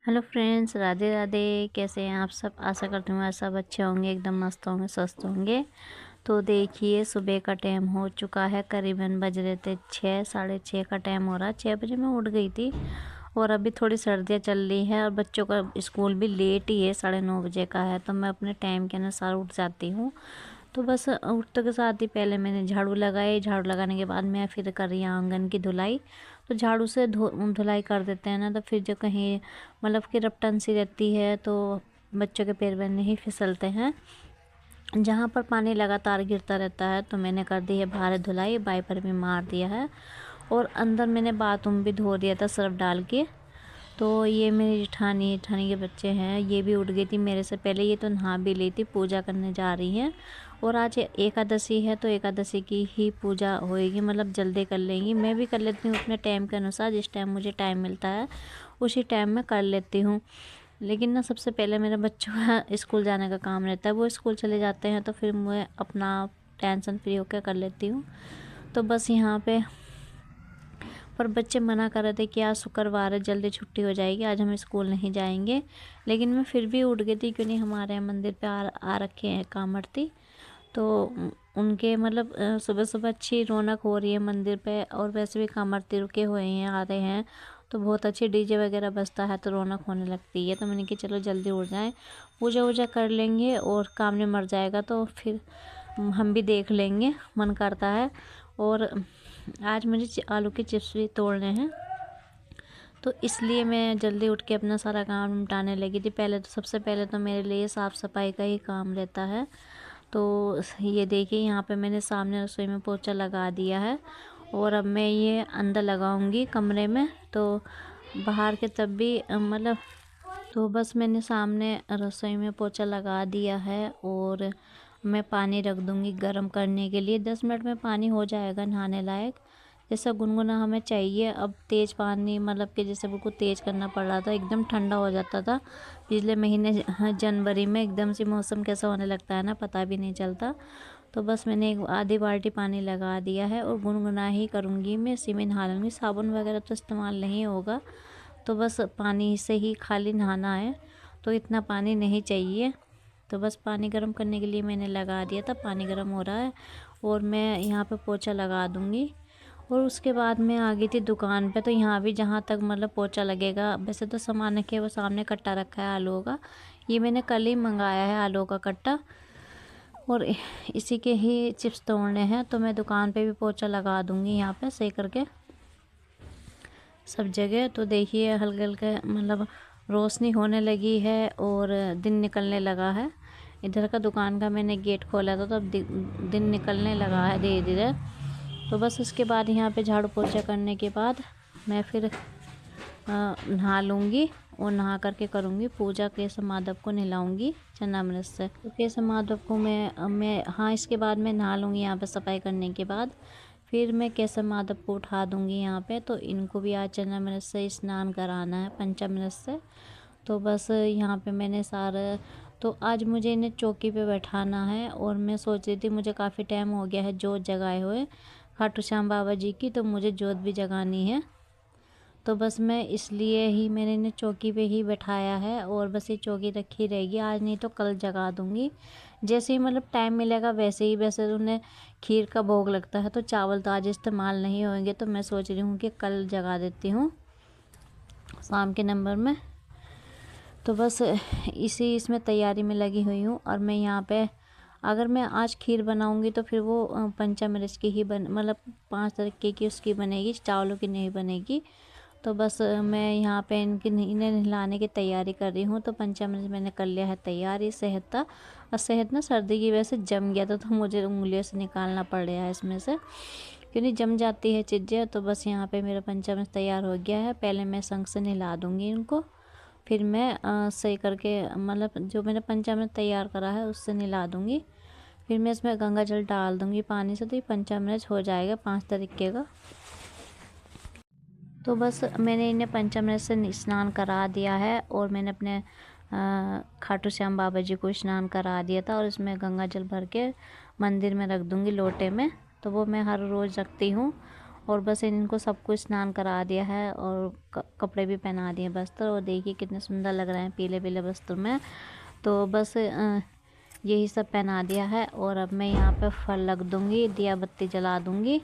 Hello friends, Radhe Radhe. कैसे हैं आप सब? आशा करती हूँ आप सब अच्छे होंगे, एकदम मस्त होंगे, स्वस्थ होंगे। तो देखिए, सुबह का टाइम हो चुका है, करीबन बज रहे थे 6, 6:30 का टाइम हो रहा है। 6 बजे मैं उठ गई थी और अभी थोड़ी सर्दियाँ चल रही है और बच्चों का स्कूल भी लेट ही है, 9:30 बजे का है, तो मैं अपने टाइम के अनुसार उठ जाती हूँ। तो बस उठते के साथ ही पहले मैंने झाड़ू लगाई। झाड़ू लगाने के बाद मैं फिर कर रही हूँ आंगन की धुलाई। तो झाड़ू से धुलाई कर देते हैं ना, तो फिर जो कहीं मतलब कि रपटन सी रहती है तो बच्चों के पैर वैर नहीं फिसलते हैं। जहाँ पर पानी लगातार गिरता रहता है तो मैंने कर दी है बाहर धुलाई, वाइपर भी मार दिया है। और अंदर मैंने बाथरूम भी धो दिया था सर्फ डाल के। तो ये मेरी जेठानी के बच्चे हैं, ये भी उठ गई थी मेरे से पहले। ये तो नहा भी ली थी, पूजा करने जा रही हैं। और आज एकादशी है तो एकादशी की ही पूजा होएगी, मतलब जल्दी कर लेंगी। मैं भी कर लेती हूँ अपने टाइम के अनुसार, जिस टाइम मुझे टाइम मिलता है उसी टाइम में कर लेती हूँ। लेकिन ना सबसे पहले मेरे बच्चों का स्कूल जाने का काम रहता है, वो स्कूल चले जाते हैं तो फिर मैं अपना टेंशन फ्री होकर कर लेती हूँ। तो बस यहाँ पे पर बच्चे मना कर रहे थे कि आज शुक्रवार है, जल्दी छुट्टी हो जाएगी, आज हम स्कूल नहीं जाएंगे। लेकिन मैं फिर भी उठ गई थी, क्योंकि हमारे यहाँ मंदिर पे आ रखे हैं कामर्ती। तो उनके मतलब सुबह सुबह अच्छी रौनक हो रही है मंदिर पे, और वैसे भी कामर्ती रुके हुए हैं, आ रहे हैं, तो बहुत अच्छी डीजे वगैरह बजता है तो रौनक होने लगती है। तो मैंने कि चलो जल्दी उठ जाएं, पूजा वूजा कर लेंगे और काम नहीं मर जाएगा तो फिर हम भी देख लेंगे, मन करता है। और आज मुझे आलू के चिप्स भी तोड़ने हैं, तो इसलिए मैं जल्दी उठ के अपना सारा काम निपटाने लगी थी। पहले तो सबसे पहले तो मेरे लिए साफ़ सफाई का ही काम रहता है। तो ये देखिए, यहाँ पे मैंने सामने रसोई में पोछा लगा दिया है और अब मैं ये अंदर लगाऊंगी कमरे में। तो बाहर के तब भी मतलब, तो बस मैंने सामने रसोई में पोछा लगा दिया है और मैं पानी रख दूंगी गर्म करने के लिए। 10 मिनट में पानी हो जाएगा नहाने लायक। जैसा गुनगुना हमें चाहिए। अब तेज़ पानी मतलब कि जैसे बिल्कुल तेज़ करना पड़ रहा था, एकदम ठंडा हो जाता था पिछले महीने जनवरी में। एकदम से मौसम कैसा होने लगता है ना, पता भी नहीं चलता। तो बस मैंने एक आधी बाल्टी पानी लगा दिया है और गुनगुना ही करूँगी मैं, इसी में नहा लूँगी। साबुन वगैरह तो इस्तेमाल नहीं होगा, तो बस पानी से ही खाली नहाना है, तो इतना पानी नहीं चाहिए। तो बस पानी गर्म करने के लिए मैंने लगा दिया था, पानी गर्म हो रहा है और मैं यहाँ पे पोछा लगा दूँगी। और उसके बाद मैं आ गई थी दुकान पे। तो यहाँ भी जहाँ तक मतलब पोछा लगेगा, वैसे तो सामान रखे वो सामने कट्टा रखा है आलूओं का, ये मैंने कल ही मंगाया है आलूओं का कट्टा, और इसी के ही चिप्स तोड़ने हैं। तो मैं दुकान पे भी पोछा लगा दूँगी यहाँ पे सही करके सब जगह। तो देखिए हल्के हल्के मतलब रोशनी होने लगी है और दिन निकलने लगा है। इधर का दुकान का मैंने गेट खोला था तो अब दिन निकलने लगा है धीरे धीरे। तो बस उसके बाद यहाँ पे झाड़ू पोछा करने के बाद मैं फिर नहा लूँगी और नहा करके करूँगी पूजा। केशव माधव को नहलाऊँगी चरणामृत से। तो केशव माधव को मैं हाँ, इसके बाद मैं नहा लूँगी यहाँ पे सफाई करने के बाद। फिर मैं केशव माधव को उठा दूँगी यहाँ पे। तो इनको भी आज चरणामृत से स्नान कराना है, पंचामृत से। तो बस यहाँ पे मैंने सारा, तो आज मुझे इन्हें चौकी पे बैठाना है। और मैं सोच रही थी मुझे काफ़ी टाइम हो गया है जोत जगाए हुए खाटू श्याम बाबा जी की, तो मुझे जोत भी जगानी है। तो बस मैं इसलिए ही मैंने इन्हें चौकी पे ही बैठाया है और बस ये चौकी रखी रहेगी आज, नहीं तो कल जगा दूँगी। जैसे ही मतलब टाइम मिलेगा वैसे ही। वैसे तो उन्हें खीर का भोग लगता है तो चावल तो आज इस्तेमाल नहीं होंगे, तो मैं सोच रही हूँ कि कल जगा देती हूँ शाम के नंबर में। तो बस इसमें तैयारी में लगी हुई हूँ। और मैं यहाँ पे अगर मैं आज खीर बनाऊँगी तो फिर वो पंचामृत की ही मतलब 5 तरीके की उसकी बनेगी, चावलों की नहीं बनेगी। तो बस मैं यहाँ पे इन्हें नहलाने की तैयारी कर रही हूँ। तो पंचामृत मैंने कर लिया है तैयार। ये शहद था और शहद ना सर्दी की वजह से जम गया था, तो मुझे उंगलियों से निकालना पड़ रहा है इसमें से, क्योंकि जम जाती है चीज़ें। तो बस यहाँ पे मेरा पंचामृत तैयार हो गया है। पहले मैं संग से नहला दूँगी इनको, फिर मैं सही करके मतलब जो मैंने पंचामृत तैयार करा है उससे नहला दूँगी। फिर मैं इसमें गंगा जल डाल दूँगी पानी से, तो ये पंचामृत हो जाएगा 5 तरीके का। तो बस मैंने इन्हें पंचामृत से स्नान करा दिया है और मैंने अपने खाटू श्याम बाबा जी को स्नान करा दिया था। और इसमें गंगा जल भर के मंदिर में रख दूँगी लोटे में, तो वो मैं हर रोज़ रखती हूँ। और बस इनको सबको स्नान करा दिया है और कपड़े भी पहना दिए वस्त्र। और देखिए कितने सुंदर लग रहे हैं पीले पीले वस्त्र में। तो बस यही सब पहना दिया है। और अब मैं यहाँ पे फल रख दूँगी, दिया बत्ती जला दूँगी।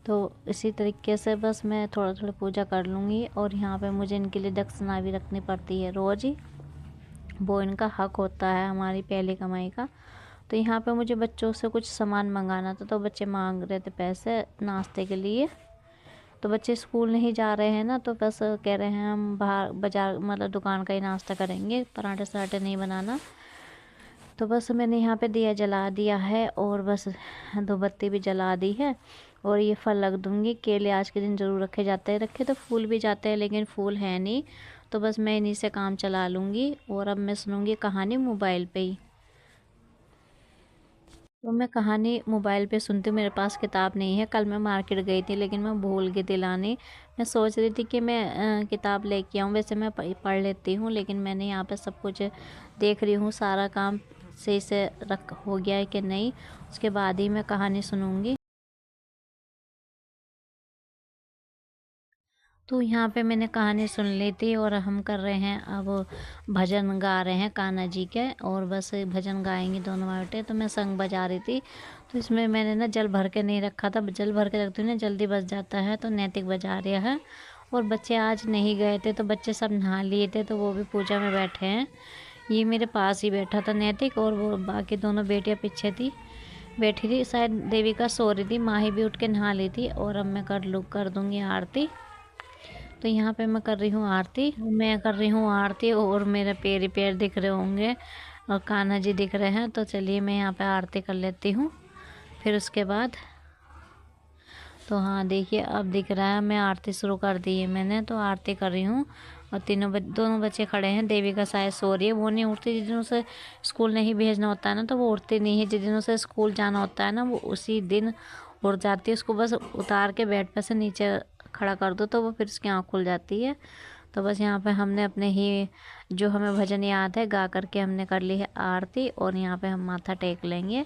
तो इसी तरीके से बस मैं थोड़ा थोड़ा पूजा कर लूँगी। और यहाँ पे मुझे इनके लिए दक्षिणा भी रखनी पड़ती है रोज़ ही, वो इनका हक होता है हमारी पहली कमाई का। तो यहाँ पे मुझे बच्चों से कुछ सामान मंगाना था, तो बच्चे मांग रहे थे पैसे नाश्ते के लिए। तो बच्चे स्कूल नहीं जा रहे हैं ना, तो बस कह रहे हैं हम बाहर बाज़ार मतलब दुकान का ही नाश्ता करेंगे, पराठे सराठे नहीं बनाना। तो बस मैंने यहाँ पे दिया जला दिया है और बस दो बत्ती भी जला दी है। और ये फल रख दूँगी। केले आज के दिन ज़रूर रखे जाते हैं, रखे तो फूल भी जाते हैं लेकिन फूल है नहीं, तो बस मैं इन्हीं से काम चला लूँगी। और अब मैं सुनूँगी कहानी मोबाइल पे ही। तो मैं कहानी मोबाइल पे सुनती हूँ, मेरे पास किताब नहीं है। कल मैं मार्केट गई थी लेकिन मैं भूल गई थी लाने। मैं सोच रही थी कि मैं किताब लेके आऊँ, वैसे मैं पढ़ लेती हूँ लेकिन मैंने यहाँ पे सब कुछ देख रही हूँ, सारा काम सही से रख हो गया है कि नहीं, उसके बाद ही मैं कहानी सुनूँगी। तो यहाँ पे मैंने कहानी सुन ली थी और हम कर रहे हैं अब भजन गा रहे हैं कान्हा जी के। और बस भजन गाएंगे दोनों बेटे। तो मैं संग बजा रही थी, तो इसमें मैंने ना जल भर के नहीं रखा था, जल भर के रखती हूँ ना जल्दी बच जाता है, तो नैतिक बजा रहा है। और बच्चे आज नहीं गए थे तो बच्चे सब नहा लिए थे, तो वो भी पूजा में बैठे हैं। ये मेरे पास ही बैठा था नैतिक, और वो बाकी दोनों बेटियाँ पीछे थी बैठी थी, शायद देविका सो रही थी, माही भी उठ के नहा ली थी। और अब मैं कर दूँगी आरती। तो यहाँ पे मैं कर रही हूँ आरती, मैं कर रही हूँ आरती और मेरे पैर ही पैर दिख रहे होंगे और कान्हा जी दिख रहे हैं। तो चलिए मैं यहाँ पे आरती कर लेती हूँ फिर उसके बाद। तो हाँ देखिए अब दिख रहा है, मैं आरती शुरू कर दी है मैंने। तो आरती कर रही हूँ और दोनों बच्चे खड़े हैं। देवी का शायद सो रही है, वो नहीं उठती। जिस दिन उसे स्कूल नहीं भेजना होता है ना तो वो उठती नहीं है। जिस दिन उसे स्कूल जाना होता है ना वो उसी दिन उठ जाती है। उसको बस उतार के बेड पे से नीचे खड़ा कर दो तो वो फिर उसकी आँख खुल जाती है। तो बस यहाँ पे हमने अपने ही जो हमें भजन याद है गा करके हमने कर ली है आरती। और यहाँ पे हम माथा टेक लेंगे,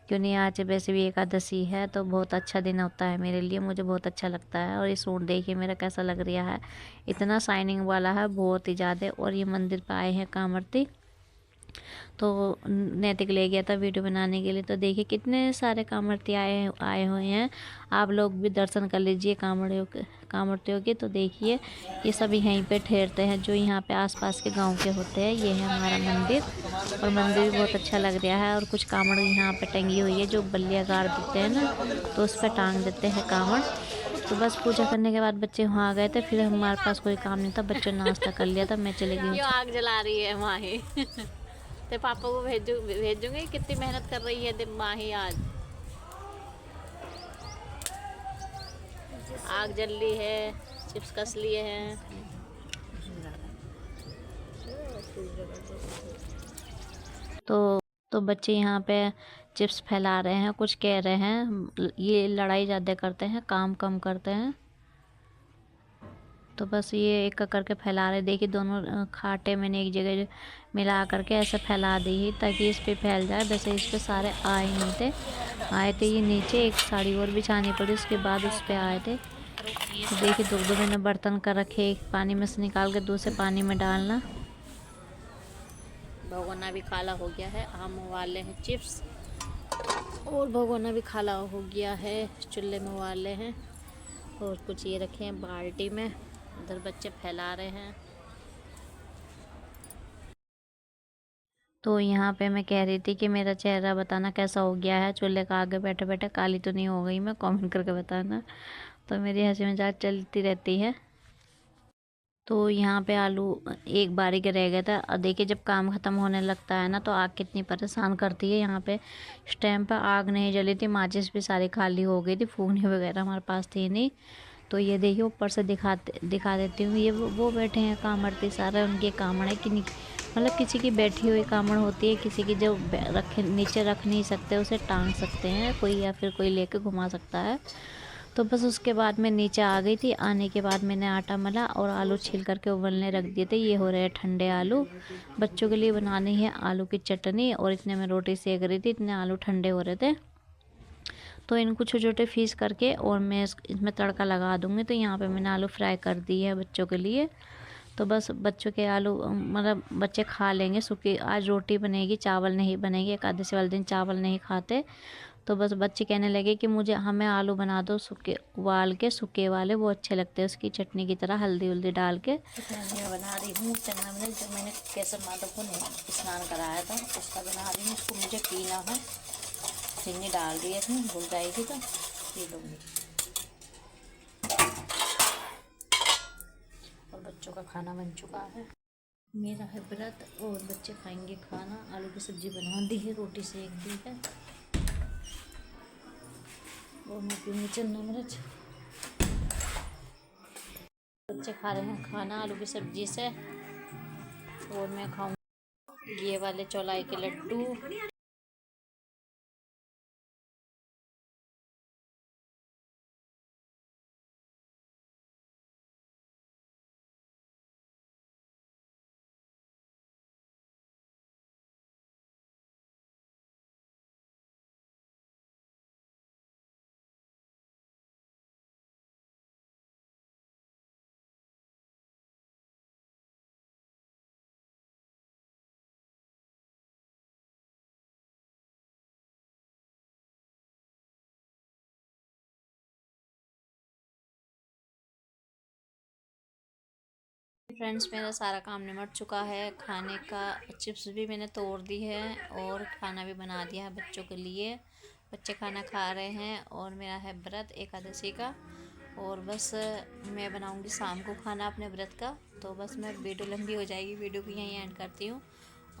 क्यों नहीं आज वैसे भी एकादशी है तो बहुत अच्छा दिन होता है मेरे लिए, मुझे बहुत अच्छा लगता है। और ये सूट देखिए मेरा कैसा लग रहा है, इतना शाइनिंग वाला है बहुत ही ज़्यादा। और ये मंदिर पे आए हैं कामर्ती, तो नैतिक ले गया था वीडियो बनाने के लिए। तो देखिए कितने सारे कामर्ती आए हुए हैं, आप लोग भी दर्शन कर लीजिए कामर्तियों के। तो देखिए ये सभी यहीं पे ठहरते हैं जो यहाँ पे आसपास के गांव के होते हैं। ये है हमारा मंदिर, और मंदिर भी बहुत अच्छा लग रहा है। और कुछ कामड़ यहाँ पे टंगी हुई है जो बल्लियागार देते हैं ना, तो उस पर टांग देते हैं कामड़। तो बस पूजा करने के बाद बच्चे वहाँ आ गए थे, फिर हमारे पास कोई काम नहीं था, बच्चों ने नाश्ता कर लिया था, मैं चली गई। आग जला रही है माही ते पापा को भेजूंगे। कितनी मेहनत कर रही है माही आज। आग जल ली है, चिप्स कस लिए हैं। तो बच्चे यहाँ पे चिप्स फैला रहे हैं, कुछ कह रहे हैं, ये लड़ाई ज़्यादा करते हैं काम कम करते हैं। तो बस ये एक करके फैला रहे। देखिए दोनों खाटे मैंने एक जगह मिला करके ऐसे फैला दी ताकि इस पे फैल जाए। वैसे इस पे सारे आए नहीं थे, आए थे ये नीचे, एक साड़ी और बिछानी पड़ी उसके बाद उस पे आए थे। तो देखिए दो मैंने बर्तन कर रखे, एक पानी में से निकाल के दूसरे पानी में डालना। भगोना भी काला हो गया है, हम वाले हैं चिप्स, और भगोना भी काला हो गया है, चूल्हे में वाले हैं। और कुछ ये रखे हैं बाल्टी में, उधर बच्चे फैला रहे हैं। तो यहाँ पे मैं कह रही थी कि मेरा चेहरा बताना कैसा हो गया है चूल्हे का आगे बैठे बैठे, काली तो नहीं हो गई मैं, कमेंट करके बताना। तो मेरी हंसी मजाक चलती रहती है। तो यहाँ पे आलू एक बारी के रह गया था। और देखिए जब काम ख़त्म होने लगता है ना तो आग कितनी परेशान करती है। यहाँ पे इस टाइम पर आग नहीं जली थी, माचिस भी सारी खाली हो गई थी, फूकने वगैरह हमारे पास थी नहीं। तो ये देखिए ऊपर से दिखा देती हूँ, ये वो बैठे हैं कामड़ती, सारे उनके कामड़ है कि मतलब किसी की बैठी हुई कामड़ होती है, किसी की जो रखे नीचे रख नहीं सकते उसे टांग सकते हैं कोई, या फिर कोई लेके घुमा सकता है। तो बस उसके बाद मैं नीचे आ गई थी। आने के बाद मैंने आटा मला और आलू छील करके उबलने रख दिए थे। ये हो रहे हैं ठंडे आलू, बच्चों के लिए बनानी है आलू की चटनी। और इतने में रोटी सेक रही थी, इतने आलू ठंडे हो रहे थे। तो इनको छोटे छोटे पीस करके और मैं इसमें तड़का लगा दूँगी। तो यहाँ पे मैंने आलू फ्राई कर दिए है बच्चों के लिए। तो बस बच्चों के आलू मतलब बच्चे खा लेंगे सूखी। आज रोटी बनेगी, चावल नहीं बनेगी, एकादशी वाले दिन चावल नहीं खाते। तो बस बच्चे कहने लगे कि मुझे हमें आलू बना दो सूखे, उबाल के सूखे वाले, वो अच्छे लगते हैं उसकी चटनी की तरह हल्दी वल्दी डाल के। मैं बना रही हूँ चना में जो मैंने केसर माधव को स्नान कराया था उसका बना रही हूँ। उसको मुझे पीना है, चीनी डाल दी है इसमें, भूल जाएगी तो पी लूँगी। और बच्चों का खाना बन चुका है। मेरा है व्रत और बच्चे खाएंगे खाना। आलू की सब्जी बना दी है, रोटी सेक दी है और मैं पीऊँगी चना मिर्च। बच्चे खा रहे हैं खाना आलू की सब्जी से और मैं खाऊंगी ये वाले चौलाई के लड्डू। फ्रेंड्स मेरा सारा काम निमट चुका है। खाने का चिप्स भी मैंने तोड़ दी है और खाना भी बना दिया है बच्चों के लिए। बच्चे खाना खा रहे हैं और मेरा है व्रत एकादशी का। और बस मैं बनाऊंगी शाम को खाना अपने व्रत का। तो बस मैं वीडियो लंबी हो जाएगी, वीडियो को यहीं एंड करती हूँ।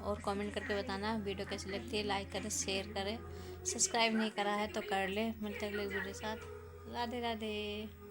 और कमेंट करके बताना वीडियो कैसी लगती है। लाइक करें, शेयर करें, सब्सक्राइब नहीं करा है तो कर ले। मिलते अगले वीडियो के साथ। राधे राधे।